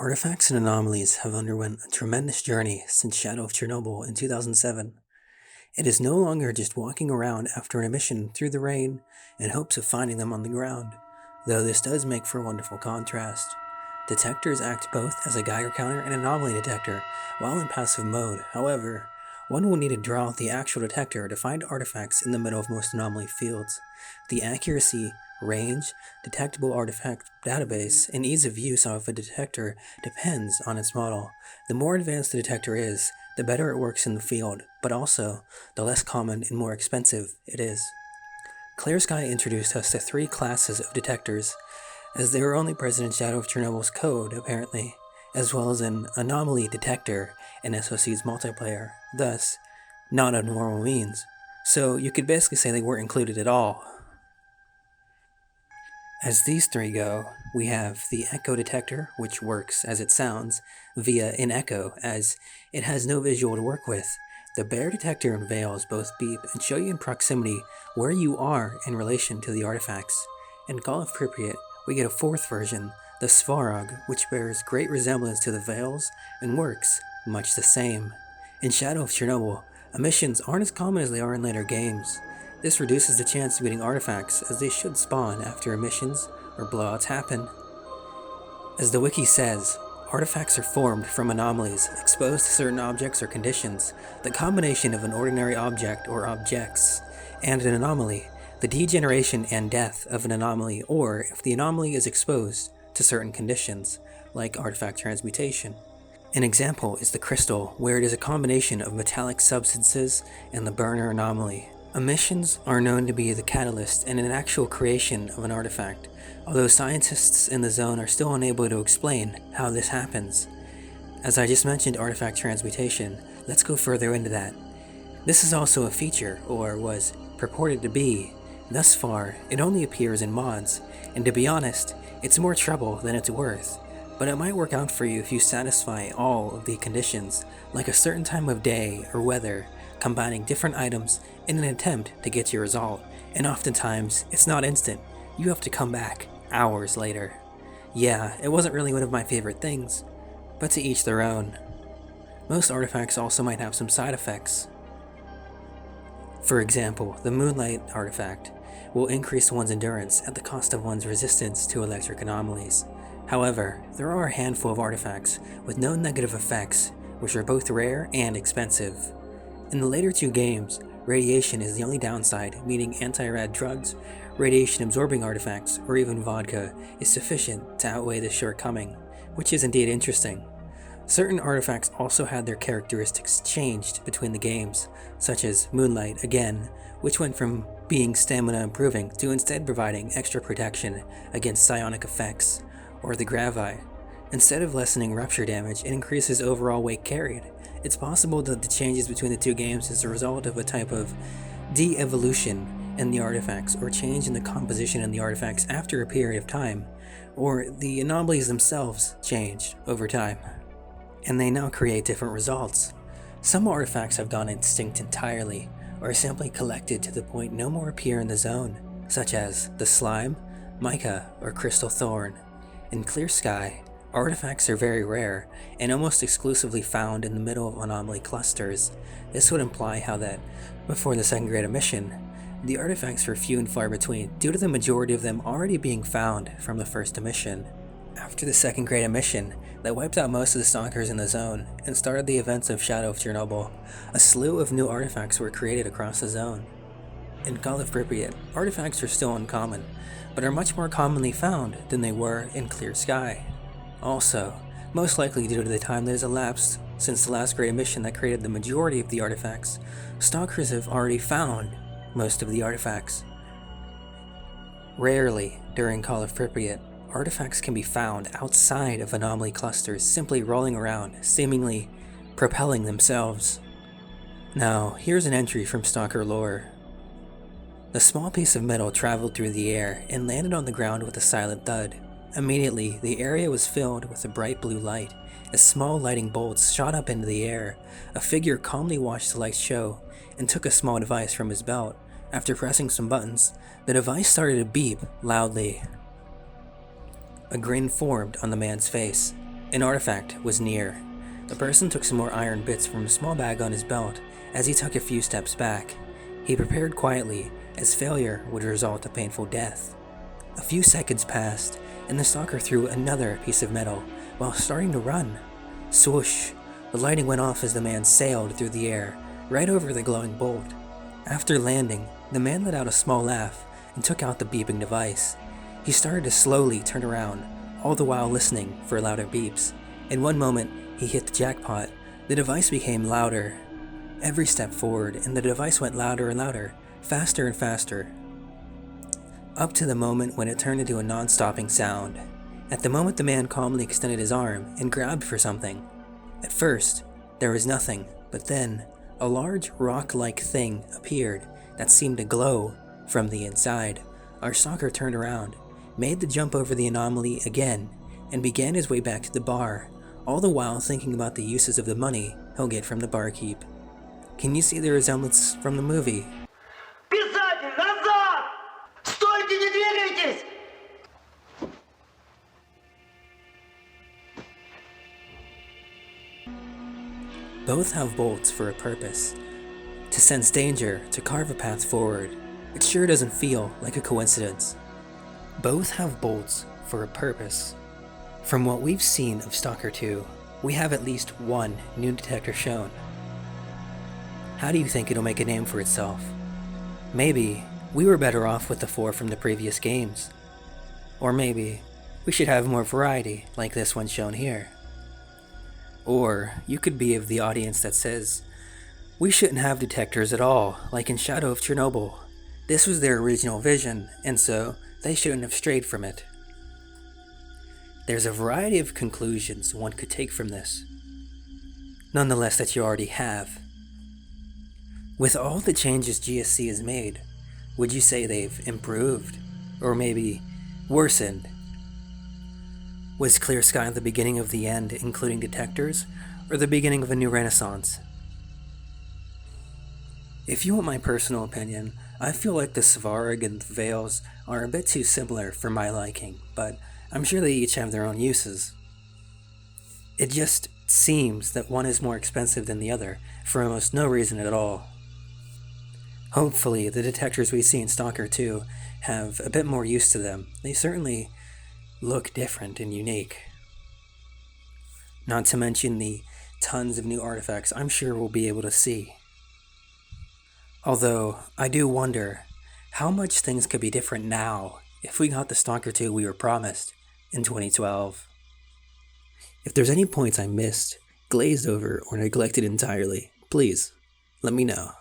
Artifacts and anomalies have underwent a tremendous journey since Shadow of Chernobyl in 2007. It is no longer just walking around after an emission through the rain in hopes of finding them on the ground, though this does make for a wonderful contrast. Detectors act both as a Geiger counter and anomaly detector while in passive mode. However, one will need to draw out the actual detector to find artifacts in the middle of most anomaly fields. The accuracy, range, detectable artifact database, and ease of use of a detector depends on its model. The more advanced the detector is, the better it works in the field, but also, the less common and more expensive it is. S.T.A.L.K.E.R introduced us to three classes of detectors, as they were only present in Shadow of Chernobyl's code, apparently, as well as an anomaly detector in SOC's multiplayer, thus, not a normal means. So you could basically say they weren't included at all. As these three go, we have the echo detector, which works as it sounds, via an echo, as it has no visual to work with. The bear detector and veils both beep and show you in proximity where you are in relation to the artifacts. In Call-of-Pripyat, we get a fourth version, the Svarog, which bears great resemblance to the veils and works much the same. In Shadow of Chernobyl, emissions aren't as common as they are in later games. This reduces the chance of getting artifacts, as they should spawn after emissions or blowouts happen. As the wiki says, artifacts are formed from anomalies exposed to certain objects or conditions. The combination of an ordinary object or objects and an anomaly, the degeneration and death of an anomaly, or if the anomaly is exposed to certain conditions, like artifact transmutation. An example is the crystal, where it is a combination of metallic substances and the burner anomaly. Emissions are known to be the catalyst in an actual creation of an artifact, although scientists in the zone are still unable to explain how this happens. As I just mentioned artifact transmutation, let's go further into that. This is also a feature, or was purported to be. Thus far, it only appears in mods, and to be honest, it's more trouble than it's worth. But it might work out for you if you satisfy all of the conditions, like a certain time of day or weather, combining different items in an attempt to get your result, and oftentimes, it's not instant. You have to come back hours later. Yeah, it wasn't really one of my favorite things, but to each their own. Most artifacts also might have some side effects. For example, the Moonlight artifact will increase one's endurance at the cost of one's resistance to electric anomalies. However, there are a handful of artifacts with no negative effects, which are both rare and expensive. In the later two games, radiation is the only downside, meaning anti-rad drugs, radiation-absorbing artifacts, or even vodka is sufficient to outweigh this shortcoming, which is indeed interesting. Certain artifacts also had their characteristics changed between the games, such as Moonlight, again, which went from being stamina improving to instead providing extra protection against psionic effects, or the Gravi. Instead of lessening rupture damage, it increases overall weight carried. It's possible that the changes between the two games is a result of a type of de-evolution in the artifacts, or change in the composition in the artifacts after a period of time, or the anomalies themselves change over time, and they now create different results. Some artifacts have gone extinct entirely, or simply collected to the point no more appear in the zone, such as the Slime, Mica, or Crystal Thorn. In Clear Sky, artifacts are very rare and almost exclusively found in the middle of anomaly clusters. This would imply how that, before the second great emission, the artifacts were few and far between due to the majority of them already being found from the first emission. After the second great emission, that wiped out most of the stalkers in the zone and started the events of Shadow of Chernobyl, a slew of new artifacts were created across the zone. In Call-of-Pripyat, artifacts are still uncommon, but are much more commonly found than they were in Clear Sky. Also, most likely due to the time that has elapsed since the last great emission that created the majority of the artifacts, stalkers have already found most of the artifacts. Rarely, during Call-of-Pripyat, artifacts can be found outside of anomaly clusters simply rolling around, seemingly propelling themselves. Now, here's an entry from Stalker lore. The small piece of metal traveled through the air and landed on the ground with a silent thud. Immediately, the area was filled with a bright blue light. As small lighting bolts shot up into the air, a figure calmly watched the lights show and took a small device from his belt. After pressing some buttons, the device started to beep loudly. A grin formed on the man's face. An artifact was near. The person took some more iron bits from a small bag on his belt as he took a few steps back. He prepared quietly, as failure would result in painful death. A few seconds passed, and the stalker threw another piece of metal while starting to run. Swoosh! The lighting went off as the man sailed through the air, right over the glowing bolt. After landing, the man let out a small laugh and took out the beeping device. He started to slowly turn around, all the while listening for louder beeps. In one moment, he hit the jackpot. The device became louder. Every step forward, and the device went louder and louder, faster and faster, up to the moment when it turned into a non-stopping sound. At the moment, the man calmly extended his arm and grabbed for something. At first, there was nothing, but then, a large rock-like thing appeared that seemed to glow from the inside. Our stalker turned around, made the jump over the anomaly again, and began his way back to the bar, all the while thinking about the uses of the money he'll get from the barkeep. Can you see the resemblance from the movie? Писатель, назад! Стойте, не двигайтесь! Both have bolts for a purpose. To sense danger, to carve a path forward. It sure doesn't feel like a coincidence. Both have bolts for a purpose. From what we've seen of STALKER 2, we have at least one new detector shown. How do you think it'll make a name for itself? Maybe we were better off with the 4 from the previous games. Or maybe we should have more variety like this one shown here. Or you could be of the audience that says, we shouldn't have detectors at all, like in Shadow of Chernobyl. This was their original vision, and so they shouldn't have strayed from it. There's a variety of conclusions one could take from this, nonetheless that you already have. With all the changes GSC has made, would you say they've improved, or maybe worsened? Was Clear Sky the beginning of the end, including detectors, or the beginning of a new renaissance? If you want my personal opinion, I feel like the Svarg and the Veils are a bit too similar for my liking, but I'm sure they each have their own uses. It just seems that one is more expensive than the other, for almost no reason at all. Hopefully, the detectors we see in STALKER 2 have a bit more use to them. They certainly look different and unique. Not to mention the tons of new artifacts I'm sure we'll be able to see. Although, I do wonder how much things could be different now if we got the STALKER 2 we were promised in 2012. If there's any points I missed, glazed over, or neglected entirely, please let me know.